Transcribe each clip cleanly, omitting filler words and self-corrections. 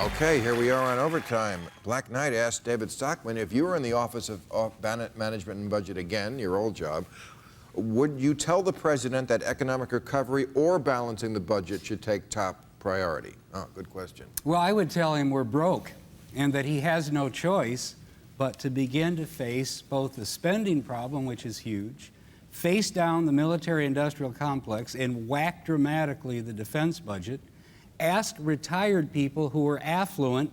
Okay, here we are on overtime. Black Knight asked David Stockman, if you were in the Office of Management and Budget again, your old job, would you tell the president that economic recovery or balancing the budget should take top priority? Oh, good question. Well, I would tell him we're broke and that he has no choice but to begin to face both the spending problem, which is huge, face down the military-industrial complex and whack dramatically the defense budget, ask retired people who are affluent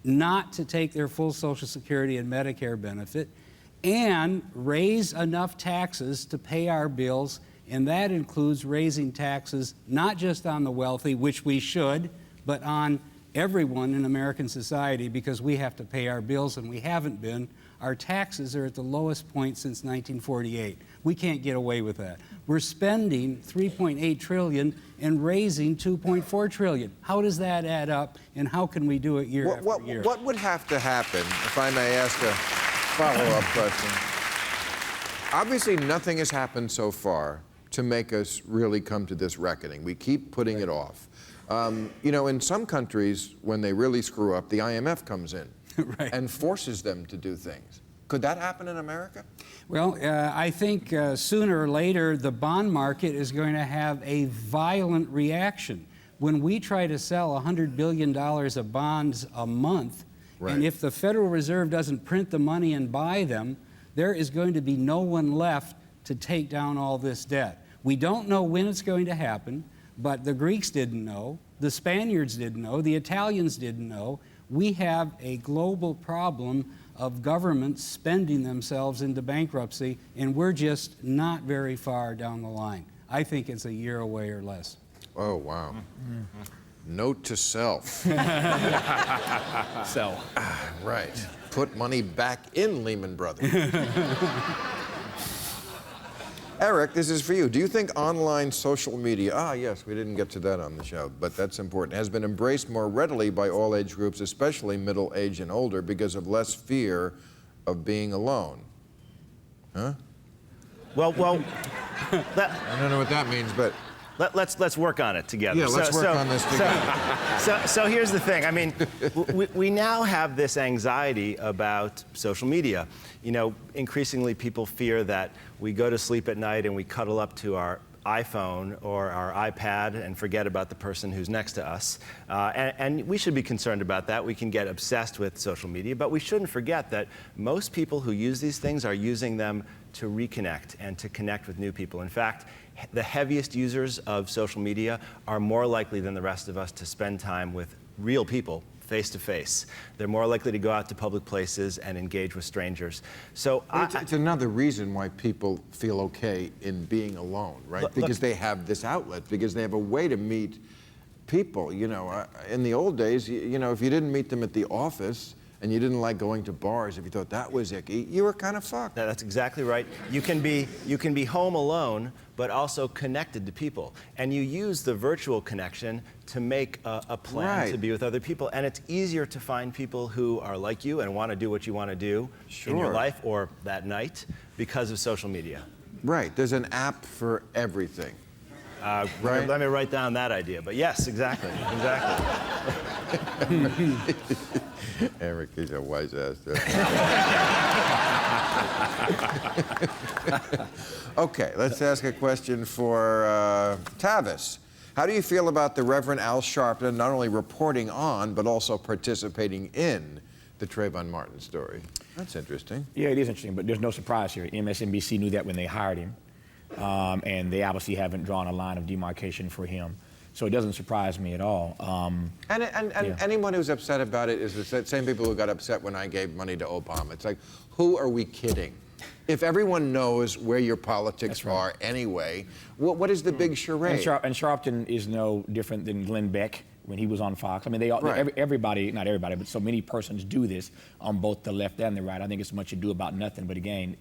not to take their full Social Security and Medicare benefit, and raise enough taxes to pay our bills, and that includes raising taxes not just on the wealthy, which we should, but on everyone in American society, because we have to pay our bills and we haven't been. Our taxes are at the lowest point since 1948. We can't get away with that. We're spending $3.8 trillion and raising $2.4 trillion. How does that add up, and how can we do it year after year? What would have to happen, if I may ask a follow-up question? Obviously, nothing has happened so far to make us really come to this reckoning. We keep putting it off. You know, in some countries, when they really screw up, the IMF comes in and forces them to do things. Could that happen in America? Well, I think sooner or later, the bond market is going to have a violent reaction. When we try to sell $100 billion of bonds a month, and if the Federal Reserve doesn't print the money and buy them, there is going to be no one left to take down all this debt. We don't know when it's going to happen, but the Greeks didn't know, the Spaniards didn't know, the Italians didn't know. We have a global problem of governments spending themselves into bankruptcy, and we're just not very far down the line. I think it's a year away or less. Oh, wow. Note to self. Sell. Right. Put money back in Lehman Brothers. Eric, this is for you. Do you think online social media, yes, we didn't get to that on the show, but that's important, has been embraced more readily by all age groups, especially middle-aged and older, because of less fear of being alone? Huh? Well, I don't know what that means, but... Let's work on it together. Yeah, let's work on this together. So here's the thing. I mean, we now have this anxiety about social media. You know, increasingly people fear that we go to sleep at night and we cuddle up to our iPhone or our iPad and forget about the person who's next to us. And we should be concerned about that. We can get obsessed with social media, but we shouldn't forget that most people who use these things are using them to reconnect and to connect with new people. In fact, the heaviest users of social media are more likely than the rest of us to spend time with real people, face to face. They're more likely to go out to public places and engage with strangers. So it's another reason why people feel okay in being alone, right? Because they have this outlet, because they have a way to meet people. You know, in the old days, you know, if you didn't meet them at the office and you didn't like going to bars, if you thought that was icky, you were kind of fucked. That's exactly right. You can be home alone, but also connected to people. And you use the virtual connection to make a plan to be with other people. And it's easier to find people who are like you and want to do what you want to do in your life or that night because of social media. Right. There's an app for everything. Right? Let me write down that idea. But yes, exactly. Eric, he's a wise ass. Okay, let's ask a question for Tavis. How do you feel about the Reverend Al Sharpton not only reporting on, but also participating in the Trayvon Martin story? That's interesting. Yeah, it is interesting, but there's no surprise here. MSNBC knew that when they hired him, and they obviously haven't drawn a line of demarcation for him. So it doesn't surprise me at all. Anyone who's upset about it is the same people who got upset when I gave money to Obama. It's like, who are we kidding? If everyone knows where your politics are anyway, what is the big charade? And Sharpton is no different than Glenn Beck when he was on Fox. I mean, everybody, not everybody, but so many persons do this on both the left and the right. I think it's much ado about nothing. But again,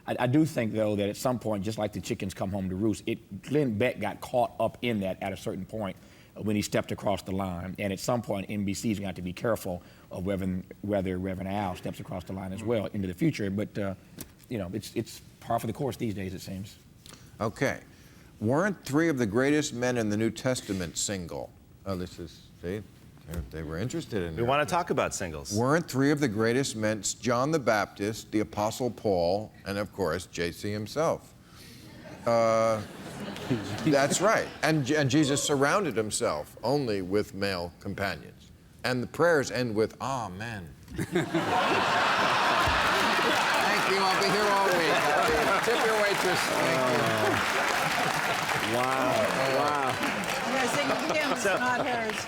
I do think, though, that at some point, just like the chickens come home to roost, Glenn Beck got caught up in that at a certain point when he stepped across the line. And at some point, NBC is going to have to be careful of whether Reverend Al steps across the line as well into the future. But, you know, it's par for the course these days, it seems. Okay. Weren't three of the greatest men in the New Testament single? Oh, this is, see? They were interested in it. We want to talk about singles. Weren't three of the greatest men John the Baptist, the Apostle Paul, and of course, JC himself? That's right. And Jesus surrounded himself only with male companions. And the prayers end with, Amen. Thank you. I'll be here all week. Tip your waitress. Thank you. Wow. We're singing hymns, not hers.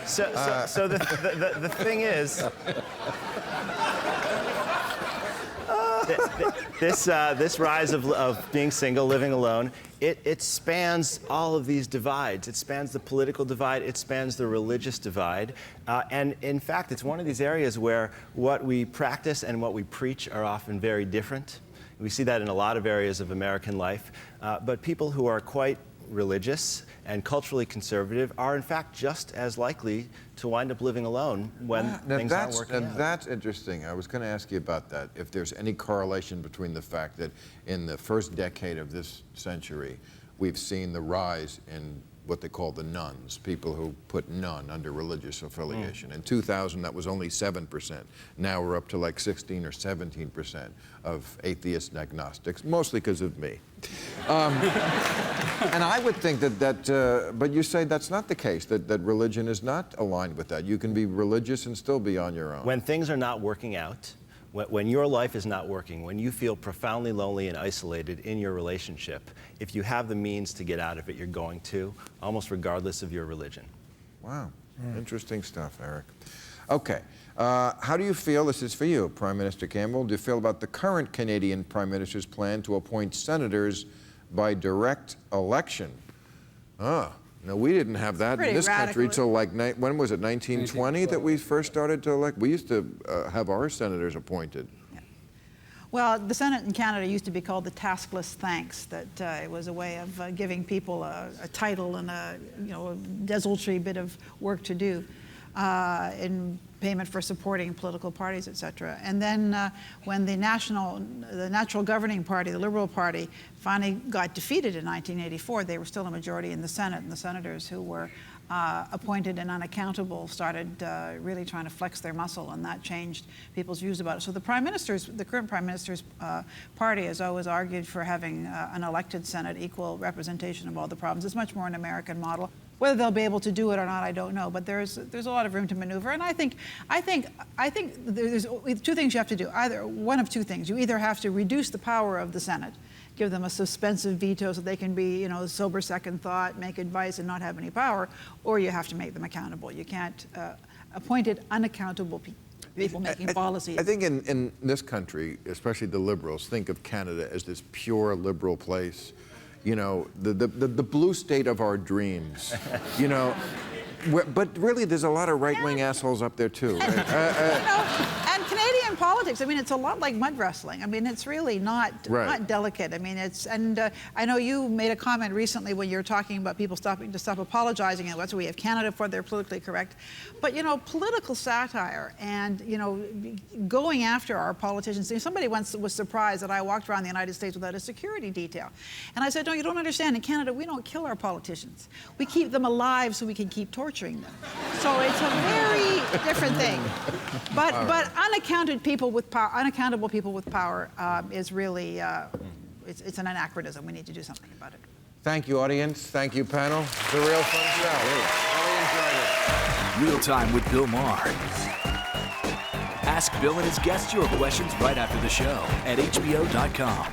So the thing is, this rise of being single, living alone, it spans all of these divides. It spans the political divide. It spans the religious divide. And in fact, it's one of these areas where what we practice and what we preach are often very different. We see that in a lot of areas of American life. But people who are quite religious and culturally conservative are in fact just as likely to wind up living alone when things aren't working out. That's interesting. I was going to ask you about that, if there's any correlation between the fact that in the first decade of this century, we've seen the rise in what they call the nuns, people who put none under religious affiliation. In 2000, that was only 7%. Now we're up to like 16 or 17% of atheist and agnostics, mostly because of me. And I would think but you say that's not the case, that religion is not aligned with that. You can be religious and still be on your own. When things are not working out, when your life is not working, when you feel profoundly lonely and isolated in your relationship, if you have the means to get out of it, you're going to, almost regardless of your religion. Wow. Interesting stuff, Eric. Okay. How do you feel, this is for you, Prime Minister Campbell, do you feel about the current Canadian Prime Minister's plan to appoint senators by direct election? No, we didn't have that in this country till like, when was it, 1920 that we first started to elect? We used to have our senators appointed. Yeah. Well, the Senate in Canada used to be called the taskless thanks, that it was a way of giving people a title and a desultory bit of work to do in payment for supporting political parties, etc. And then when the Natural Governing Party, the Liberal Party, finally got defeated in 1984, they were still a majority in the Senate, and the senators who were appointed and unaccountable started really trying to flex their muscle, and that changed people's views about it. So the current Prime Minister's party has always argued for having an elected Senate, equal representation of all the problems. It's much more an American model. Whether they'll be able to do it or not, I don't know. But there's a lot of room to maneuver, and I think there's two things you have to do. Either one of two things: you either have to reduce the power of the Senate, give them a suspensive veto so they can be, sober second thought, make advice, and not have any power, or you have to make them accountable. You can't appoint unaccountable people making policies. I think in this country, especially the Liberals, think of Canada as this pure liberal place. The blue state of our dreams, but really there's a lot of right-wing assholes up there too, right? And Canadian politics, it's a lot like mud wrestling. It's really not delicate. I know you made a comment recently when you were talking about people stop apologizing, and that's what we have Canada for, they're politically correct. But, political satire and, going after our politicians. Somebody once was surprised that I walked around the United States without a security detail. And I said, no, you don't understand. In Canada, we don't kill our politicians. We keep them alive so we can keep torturing them. So it's a very different thing. But unaccountable people with power is really, it's an anachronism. We need to do something about it. Thank you, audience. Thank you, panel. It's a real fun show. Really enjoyed it. Real Time with Bill Maher. Ask Bill and his guests your questions right after the show at HBO.com.